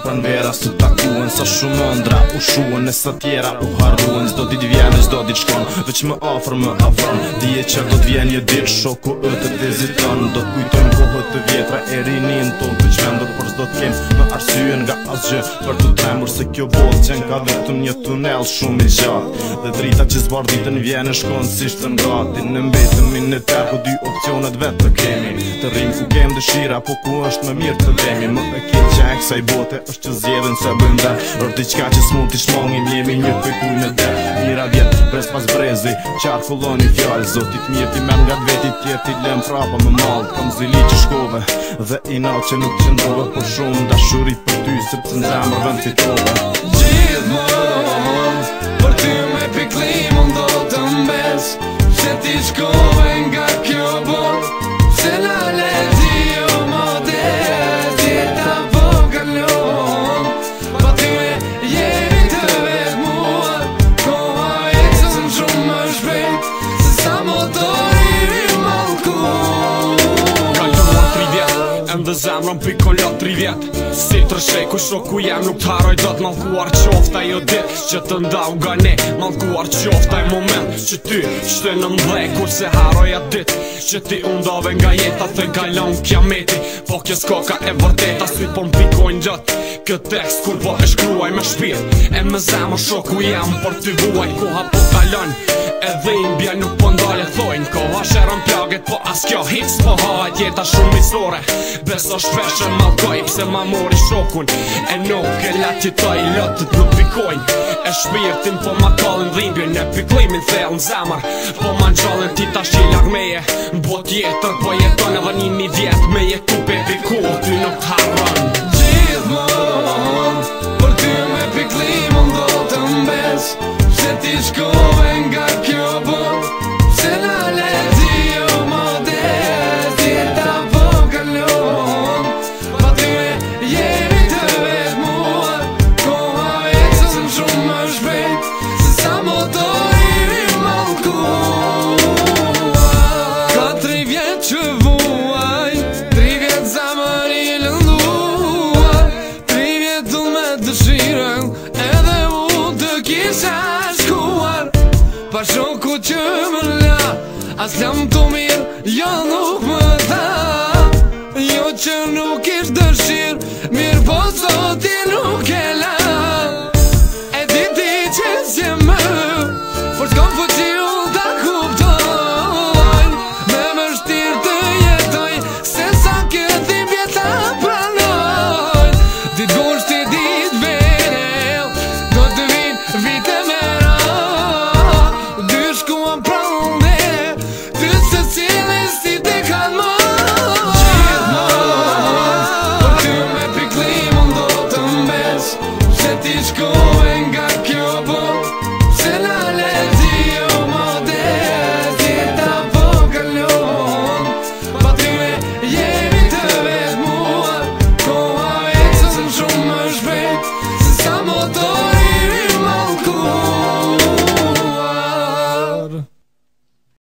pran vera su takuen sa shumë ëndra u shuen e sa tjera u harruen Zdo dit vjen e zdo dit shkon veç më afër më afron Dije që do t'vjen një dit shoku të viziton Do t'kujtojmë kohët të vjetra e rinin ton të qvendot Por zdo t'kem më arsyen nga asgjë për të tremur Se kjo botë qen ka vetëm një tunel shumë i gjatë Dhe drita që zbarditën vjen e shkon si shtën gati Në mbetëmi në terku dy opcionet vetë të kemi Të rrim ku kem dëshira po ku është më mirë të vemi Më e ke që e kësaj bote është që zjedhen se bëjmë dhe Rër diqka që s'mund t'i shmongim jemi një pëjkuj në der Mira vjetë pres pas brezi qarkulloni fjallë Zotit mirë ti men nga t'veti tjerë ti lem prapa më malë Kam zili që shkove dhe i nat që nuk qëndrove Por shumë dashurit për ty sepse në zemër vend si tove Gjithmonë për ty me piklim unë do të mbes Se ti shkove nga kjo bot Se në leti o modest Jeta po kalon Pa ty me jemi të vetë mua Koha eksën shumë më shpejt Se sa motori i malku Kalon 3 vjet Endë zemrën pikon lot 3 vjet Si të rëshej ku shoku jem nuk t'haroj do t'malkuar qofta jo dit Që të ndau nga ne malkuar qofta i moment Që ty qëtë në mdhej kur se haroj atë dit Që ti undove nga jeta të kalon kiameti Po kjo s'koka e vërteta syt po m'pikojnë gjët Këtë tekst kur po e shkruaj me shpirt E me zemër shoku jem por ty vuaj koha po kalon Edhe i mbja nuk po ndale thojnë Koha shërën plaget po as kjo hic po hajt Jeta shumë misore Beso shpesh e malkoj pse ma mori shokun E nuk e la tjetoj lotët nuk pikojnë E shpirtin po ma kallin dhimbjen E piklimin thellën zemër Po ma nxallin ti tash që lag meje Bo tjetër po jeton edhe 1000 vjet Me jetu pe piku ty nuk t'harron Gjithmonë për ty me piklim unë do të mbes Se ti shkove nga kjo bot Se në leti o modest Jeta po kalon Pa ty me jemi të vetë mua Koha eksën shumë më shpejt Se sa motori i malku 4 vjet që vuaj 3 vjet zamër i lënduar 3 vjet du me dëshirën Edhe u të kisha shkuar Pa shoku që më la As jam të mirë, jo nuk më tha Jo që nuk ish dëshirë Mirë po sot i nuk e la